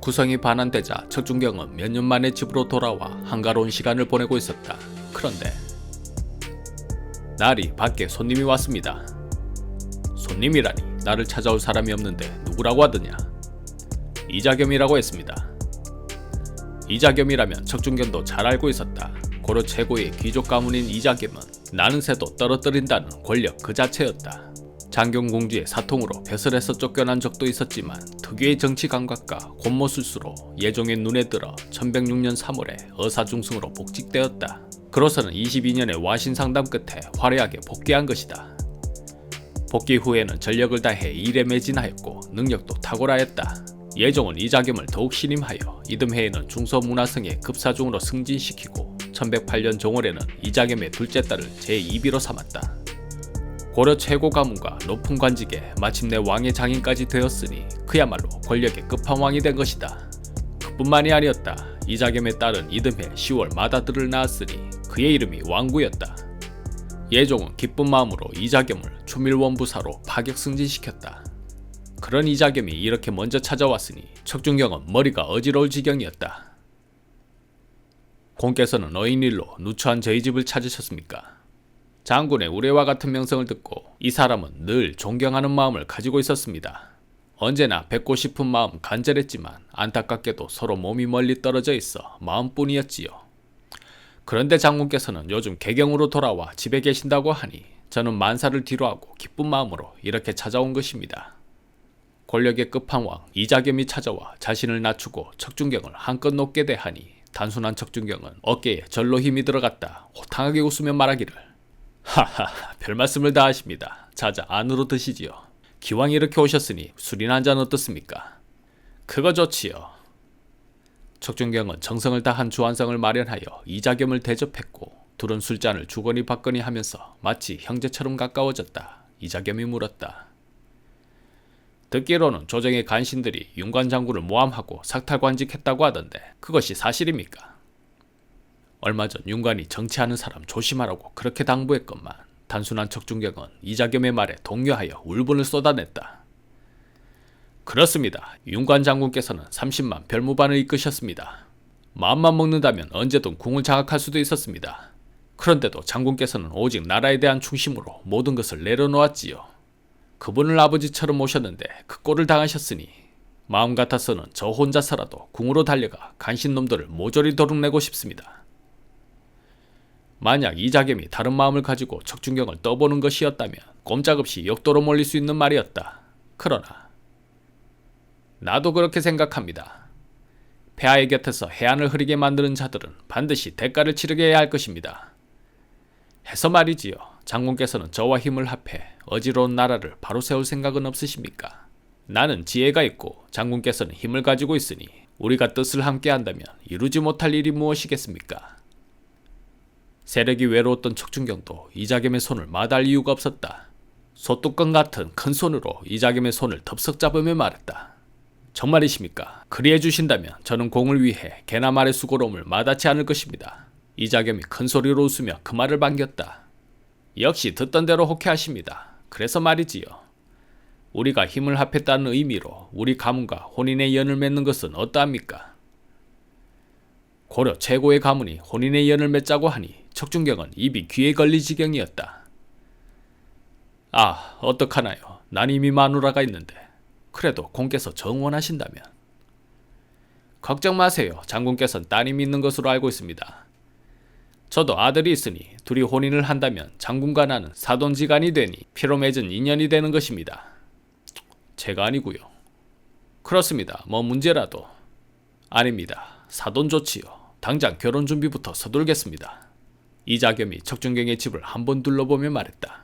구성이 반환되자 척준경은 몇 년 만에 집으로 돌아와 한가로운 시간을 보내고 있었다. 그런데 날이 밖에 손님이 왔습니다. 손님이라니 나를 찾아올 사람이 없는데 누구라고 하더냐. 이자겸이라고 했습니다. 이자겸이라면 척준경도 잘 알고 있었다. 고려 최고의 귀족 가문인 이자겸은 나는 새도 떨어뜨린다는 권력 그 자체였다. 장경공주의 사통으로 벼슬에서 쫓겨난 적도 있었지만 특유의 정치 감각과 권모술수로 예종의 눈에 들어 1106년 3월에 어사중승으로 복직되었다. 그로서는 22년의 와신상담 끝에 화려하게 복귀한 것이다. 복귀 후에는 전력을 다해 일에 매진하였고 능력도 탁월하였다. 예종은 이자겸을 더욱 신임하여 이듬해에는 중서문화성의 급사중으로 승진시키고 1108년 정월에는 이자겸의 둘째 딸을 제2비로 삼았다. 고려 최고 가문과 높은 관직에 마침내 왕의 장인까지 되었으니 그야말로 권력의 끝판왕이 된 것이다. 그뿐만이 아니었다. 이자겸의 딸은 이듬해 10월 맏아들을 낳았으니 그의 이름이 왕구였다. 예종은 기쁜 마음으로 이자겸을 추밀원부사로 파격 승진시켰다. 그런 이자겸이 이렇게 먼저 찾아왔으니 척준경은 머리가 어지러울 지경이었다. 공께서는 어인일로 누추한 저희 집을 찾으셨습니까? 장군의 우레와 같은 명성을 듣고 이 사람은 늘 존경하는 마음을 가지고 있었습니다. 언제나 뵙고 싶은 마음 간절했지만 안타깝게도 서로 몸이 멀리 떨어져 있어 마음뿐이었지요. 그런데 장군께서는 요즘 개경으로 돌아와 집에 계신다고 하니 저는 만사를 뒤로하고 기쁜 마음으로 이렇게 찾아온 것입니다. 권력의 끝판왕 이자겸이 찾아와 자신을 낮추고 척준경을 한껏 높게 대하니 단순한 척준경은 어깨에 절로 힘이 들어갔다 호탕하게 웃으며 말하기를 하하, 별 말씀을 다 하십니다. 자자 안으로 드시지요. 기왕 이렇게 오셨으니 술이나 한잔 어떻습니까? 그거 좋지요. 척준경은 정성을 다한 주안상을 마련하여 이자겸을 대접했고 둘은 술잔을 주거니 받거니 하면서 마치 형제처럼 가까워졌다. 이자겸이 물었다. 듣기로는 조정의 간신들이 윤관 장군을 모함하고 삭탈관직했다고 하던데 그것이 사실입니까? 얼마 전 윤관이 정치하는 사람 조심하라고 그렇게 당부했건만 단순한 척준경은 이자겸의 말에 동요하여 울분을 쏟아냈다. 그렇습니다. 윤관 장군께서는 30만 별무반을 이끄셨습니다. 마음만 먹는다면 언제든 궁을 장악할 수도 있었습니다. 그런데도 장군께서는 오직 나라에 대한 충심으로 모든 것을 내려놓았지요. 그분을 아버지처럼 모셨는데 그 꼴을 당하셨으니 마음 같아서는 저 혼자서라도 궁으로 달려가 간신놈들을 모조리 도둑내고 싶습니다. 만약 이자겸이 다른 마음을 가지고 척준경을 떠보는 것이었다면 꼼짝없이 역도로 몰릴 수 있는 말이었다. 그러나 나도 그렇게 생각합니다. 폐하의 곁에서 해안을 흐리게 만드는 자들은 반드시 대가를 치르게 해야 할 것입니다. 해서 말이지요. 장군께서는 저와 힘을 합해 어지러운 나라를 바로 세울 생각은 없으십니까? 나는 지혜가 있고 장군께서는 힘을 가지고 있으니 우리가 뜻을 함께 한다면 이루지 못할 일이 무엇이겠습니까? 세력이 외로웠던 척준경도 이자겸의 손을 마다할 이유가 없었다. 소뚜껑 같은 큰 손으로 이자겸의 손을 덥석 잡으며 말했다. 정말이십니까? 그리해 주신다면 저는 공을 위해 개나 말의 수고로움을 마다치 않을 것입니다. 이자겸이 큰 소리로 웃으며 그 말을 반겼다. 역시 듣던 대로 호쾌하십니다. 그래서 말이지요. 우리가 힘을 합했다는 의미로 우리 가문과 혼인의 연을 맺는 것은 어떠합니까? 고려 최고의 가문이 혼인의 연을 맺자고 하니 척준경은 입이 귀에 걸릴 지경이었다. 아, 어떡하나요. 난 이미 마누라가 있는데. 그래도 공께서 정원하신다면. 걱정 마세요. 장군께서는 따님이 있는 것으로 알고 있습니다. 저도 아들이 있으니 둘이 혼인을 한다면 장군과 나는 사돈지간이 되니 피로 맺은 인연이 되는 것입니다. 제가 아니고요. 그렇습니다. 뭐 문제라도. 아닙니다. 사돈 좋지요. 당장 결혼 준비부터 서둘겠습니다. 이자겸이 척준경의 집을 한번 둘러보며 말했다.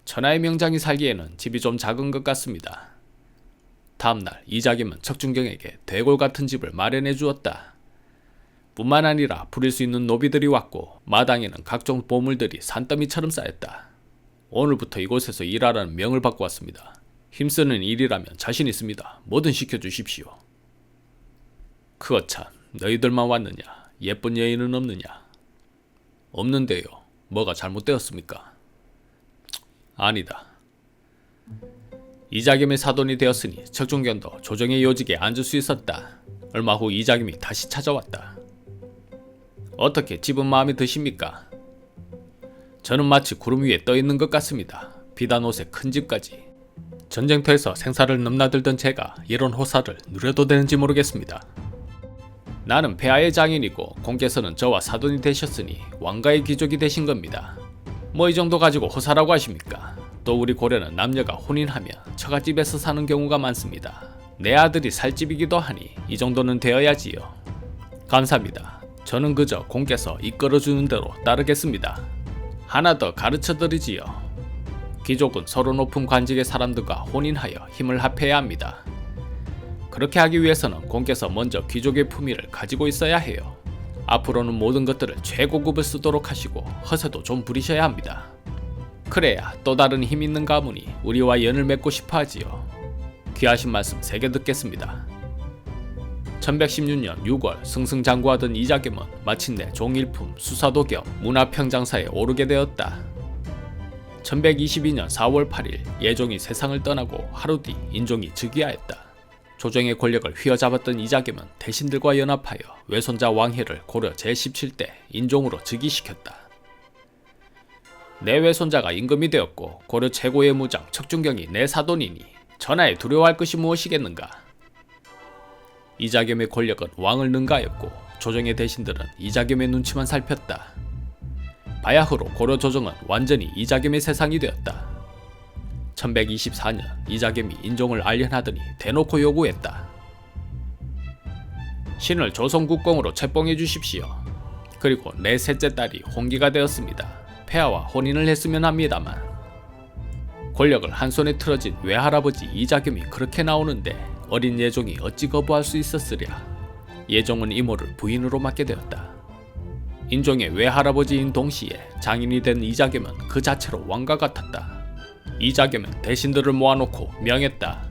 천하의 명장이 살기에는 집이 좀 작은 것 같습니다. 다음날 이자겸은 척준경에게 대골 같은 집을 마련해 주었다. 뿐만 아니라 부릴 수 있는 노비들이 왔고 마당에는 각종 보물들이 산더미처럼 쌓였다. 오늘부터 이곳에서 일하라는 명을 받고 왔습니다. 힘쓰는 일이라면 자신 있습니다. 뭐든 시켜주십시오. 그거 참, 너희들만 왔느냐? 예쁜 여인은 없느냐? 없는데요. 뭐가 잘못되었습니까? 아니다. 이자겸의 사돈이 되었으니 척준경도 조정의 요직에 앉을 수 있었다. 얼마 후 이자겸이 다시 찾아왔다. 어떻게 집은 마음에 드십니까? 저는 마치 구름 위에 떠 있는 것 같습니다. 비단 옷에 큰 집까지. 전쟁터에서 생사를 넘나들던 제가 이런 호사를 누려도 되는지 모르겠습니다. 나는 폐하의 장인이고 공께서는 저와 사돈이 되셨으니 왕가의 귀족이 되신 겁니다. 뭐 이 정도 가지고 호사라고 하십니까? 또 우리 고려는 남녀가 혼인하며 처갓집에서 사는 경우가 많습니다. 내 아들이 살 집이기도 하니 이 정도는 되어야지요. 감사합니다. 저는 그저 공께서 이끌어주는 대로 따르겠습니다. 하나 더 가르쳐드리지요. 귀족은 서로 높은 관직의 사람들과 혼인하여 힘을 합해야 합니다. 그렇게 하기 위해서는 공께서 먼저 귀족의 품위를 가지고 있어야 해요. 앞으로는 모든 것들을 최고급을 쓰도록 하시고 허세도 좀 부리셔야 합니다. 그래야 또 다른 힘 있는 가문이 우리와 연을 맺고 싶어 하지요. 귀하신 말씀 새겨 듣겠습니다. 1116년 6월 승승장구하던 이자겸은 마침내 종일품 수사도 겸 문화평장사에 오르게 되었다. 1122년 4월 8일 예종이 세상을 떠나고 하루 뒤 인종이 즉위하였다. 조정의 권력을 휘어잡았던 이자겸은 대신들과 연합하여 외손자 왕혜를 고려 제17대 인종으로 즉위시켰다. 내 외손자가 임금이 되었고 고려 최고의 무장 척준경이 내 사돈이니 전하에 두려워할 것이 무엇이겠는가. 이자겸의 권력은 왕을 능가하였고 조정의 대신들은 이자겸의 눈치만 살폈다. 바야흐로 고려 조정은 완전히 이자겸의 세상이 되었다. 1124년 이자겸이 인종을 알련하더니 대놓고 요구했다. 신을 조선국공으로 책봉해 주십시오. 그리고 내 셋째 딸이 홍기가 되었습니다. 폐하와 혼인을 했으면 합니다만. 권력을 한 손에 틀어진 외할아버지 이자겸이 그렇게 나오는데 어린 예종이 어찌 거부할 수 있었으랴. 예종은 이모를 부인으로 맡게 되었다. 인종의 외할아버지인 동시에 장인이 된 이자겸은 그 자체로 왕과 같았다. 이자겸은 대신들을 모아놓고 명했다.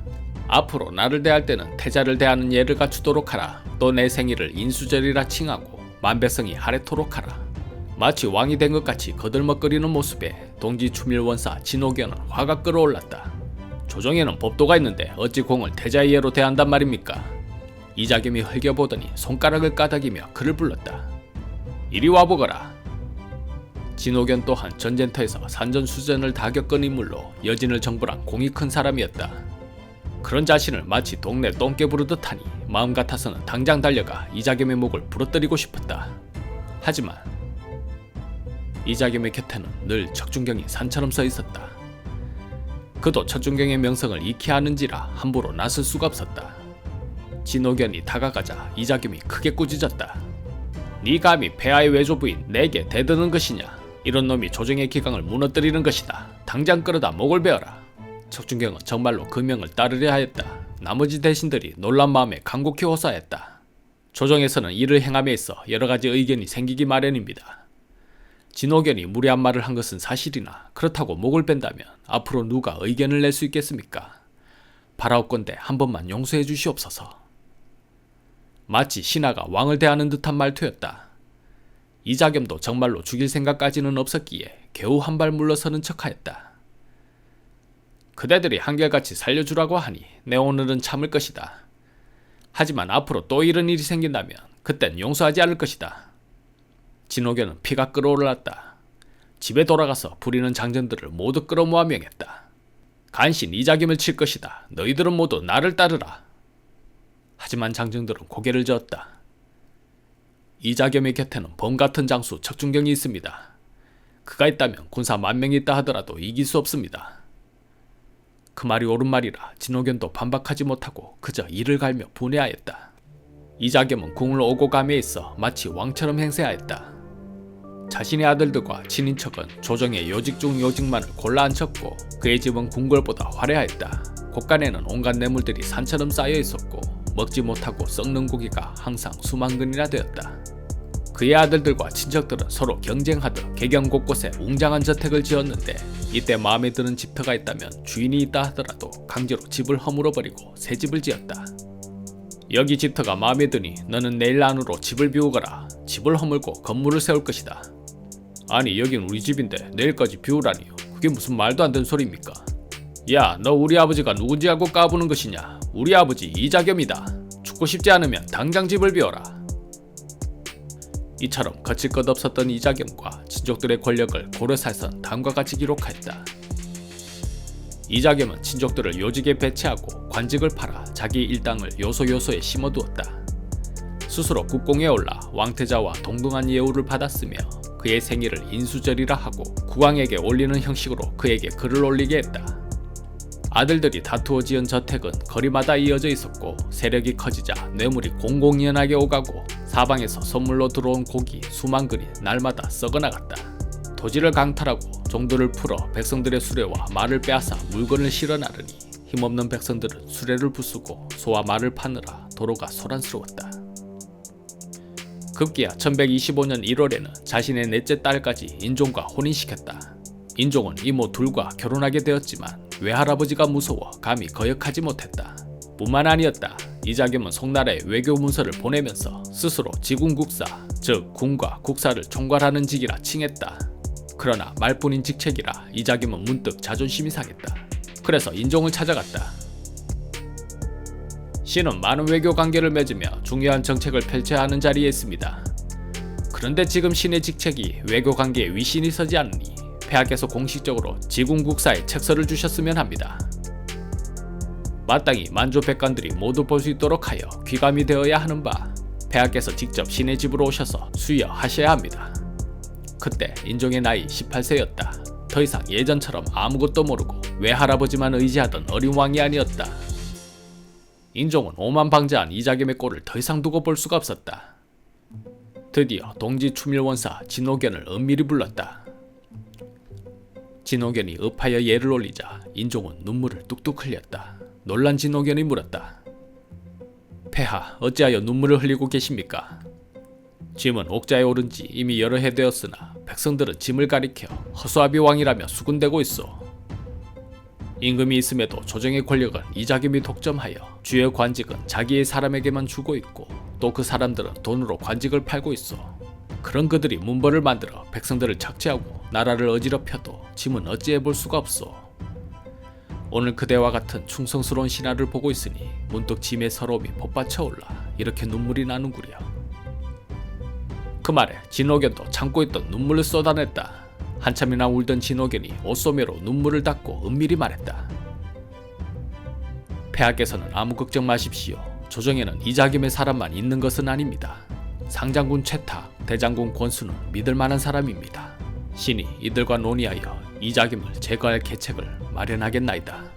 앞으로 나를 대할 때는 태자를 대하는 예를 갖추도록 하라. 또 내 생일을 인수절이라 칭하고 만배성이 하래토록 하라. 마치 왕이 된 것 같이 거들먹거리는 모습에 동지 추밀원사 진옥연은 화가 끓어올랐다. 조정에는 법도가 있는데 어찌 공을 태자의 예로 대한단 말입니까? 이자겸이 흘겨보더니 손가락을 까닥이며 그를 불렀다. 이리 와보거라. 진옥연 또한 전쟁터에서 산전수전을 다 겪은 인물로 여진을 정벌한 공이 큰 사람이었다. 그런 자신을 마치 동네 똥개 부르듯 하니 마음 같아서는 당장 달려가 이자겸의 목을 부러뜨리고 싶었다. 하지만 이자겸의 곁에는 늘 척준경이 산처럼 서 있었다. 그도 척준경의 명성을 익히 아는지라 함부로 나설 수가 없었다. 진옥연이 다가가자 이자겸이 크게 꾸짖었다. 네 감히 폐하의 외조부인 내게 대드는 것이냐. 이런 놈이 조정의 기강을 무너뜨리는 것이다. 당장 끌어다 목을 베어라. 척준경은 정말로 그 명을 따르려 하였다. 나머지 대신들이 놀란 마음에 간곡히 호소하였다. 조정에서는 이를 행함에 있어 여러가지 의견이 생기기 마련입니다. 진옥연이 무례한 말을 한 것은 사실이나 그렇다고 목을 뺀다면 앞으로 누가 의견을 낼 수 있겠습니까? 바라옵건대 한 번만 용서해 주시옵소서. 마치 신하가 왕을 대하는 듯한 말투였다. 이자겸도 정말로 죽일 생각까지는 없었기에 겨우 한 발 물러서는 척하였다. 그대들이 한결같이 살려주라고 하니 내 오늘은 참을 것이다. 하지만 앞으로 또 이런 일이 생긴다면 그땐 용서하지 않을 것이다. 진옥연은 피가 끓어올랐다. 집에 돌아가서 부리는 장정들을 모두 끌어모아 명했다. 간신 이자겸을 칠 것이다. 너희들은 모두 나를 따르라. 하지만 장정들은 고개를 저었다. 이자겸의 곁에는 범같은 장수 척준경이 있습니다. 그가 있다면 군사 10,000명이 있다 하더라도 이길 수 없습니다. 그 말이 옳은 말이라 진옥연도 반박하지 못하고 그저 이를 갈며 분해하였다. 이자겸은 궁을 오고 감에 있어 마치 왕처럼 행세하였다. 자신의 아들들과 친인척은 조정의 요직 중 요직만을 골라 앉혔고 그의 집은 궁궐보다 화려하였다. 곳간에는 온갖 뇌물들이 산처럼 쌓여 있었고 먹지 못하고 썩는 고기가 항상 수만 근이나 되었다. 그의 아들들과 친척들은 서로 경쟁하듯 개경 곳곳에 웅장한 저택을 지었는데 이때 마음에 드는 집터가 있다면 주인이 있다 하더라도 강제로 집을 허물어버리고 새 집을 지었다. 여기 집터가 마음에 드니 너는 내일 안으로 집을 비우거라. 집을 허물고 건물을 세울 것이다. 아니 여긴 우리 집인데 내일까지 비우라니요. 그게 무슨 말도 안 되는 소리입니까? 야, 너 우리 아버지가 누군지 알고 까부는 것이냐? 우리 아버지 이자겸이다. 죽고 싶지 않으면 당장 집을 비워라. 이처럼 거칠 것 없었던 이자겸과 친족들의 권력을 고려사에선 다음과 같이 기록하였다. 이자겸은 친족들을 요직에 배치하고 관직을 팔아 자기 일당을 요소요소에 심어두었다. 스스로 국공에 올라 왕태자와 동등한 예우를 받았으며 그의 생일을 인수절이라 하고 국왕에게 올리는 형식으로 그에게 글을 올리게 했다. 아들들이 다투어 지은 저택은 거리마다 이어져 있었고 세력이 커지자 뇌물이 공공연하게 오가고 사방에서 선물로 들어온 고기 수만 그리 날마다 썩어나갔다. 토지를 강탈하고 종들을 풀어 백성들의 수레와 말을 빼앗아 물건을 실어 나르니 힘없는 백성들은 수레를 부수고 소와 말을 파느라 도로가 소란스러웠다. 급기야 1125년 1월에는 자신의 넷째 딸까지 인종과 혼인시켰다. 인종은 이모 둘과 결혼하게 되었지만 외할아버지가 무서워 감히 거역하지 못했다. 뿐만 아니었다. 이자겸은 송나라에 외교 문서를 보내면서 스스로 지군국사, 즉 군과 국사를 총괄하는 직이라 칭했다. 그러나 말뿐인 직책이라 이자겸은 문득 자존심이 상했다. 그래서 인종을 찾아갔다. 신은 많은 외교 관계를 맺으며 중요한 정책을 펼쳐야 하는 자리에 있습니다. 그런데 지금 신의 직책이 외교 관계에 위신이 서지 않으니 폐하께서 공식적으로 지군국사에 책서를 주셨으면 합니다. 마땅히 만조 백관들이 모두 볼 수 있도록 하여 귀감이 되어야 하는 바 폐하께서 직접 신의 집으로 오셔서 수여하셔야 합니다. 그때 인종의 나이 18세였다. 더 이상 예전처럼 아무것도 모르고 외할아버지만 의지하던 어린 왕이 아니었다. 인종은 오만방자한 이자겸의 꼴을 더 이상 두고 볼 수가 없었다. 드디어 동지 추밀원사 진호견을 은밀히 불렀다. 진호견이 읍하여 예를 올리자 인종은 눈물을 뚝뚝 흘렸다. 놀란 진호견이 물었다. 폐하, 어찌하여 눈물을 흘리고 계십니까? 짐은 옥자에 오른 지 이미 여러 해 되었으나 백성들은 짐을 가리켜 허수아비 왕이라며 수군대고 있어. 임금이 있음에도 조정의 권력은 이자겸이 독점하여 주요 관직은 자기의 사람에게만 주고 있고 또 그 사람들은 돈으로 관직을 팔고 있어. 그런 그들이 문벌을 만들어 백성들을 착취하고 나라를 어지럽혀도 짐은 어찌해 볼 수가 없어. 오늘 그대와 같은 충성스러운 신하를 보고 있으니 문득 짐의 서러움이 복받쳐 올라 이렇게 눈물이 나는구려. 그 말에 진호견도 참고 있던 눈물을 쏟아냈다. 한참이나 울던 진호견이 옷소매로 눈물을 닦고 은밀히 말했다. 폐하께서는 아무 걱정 마십시오. 조정에는 이자겸의 사람만 있는 것은 아닙니다. 상장군 최탁, 대장군 권수는 믿을 만한 사람입니다. 신이 이들과 논의하여 이자겸을 제거할 계책을 마련하겠나이다.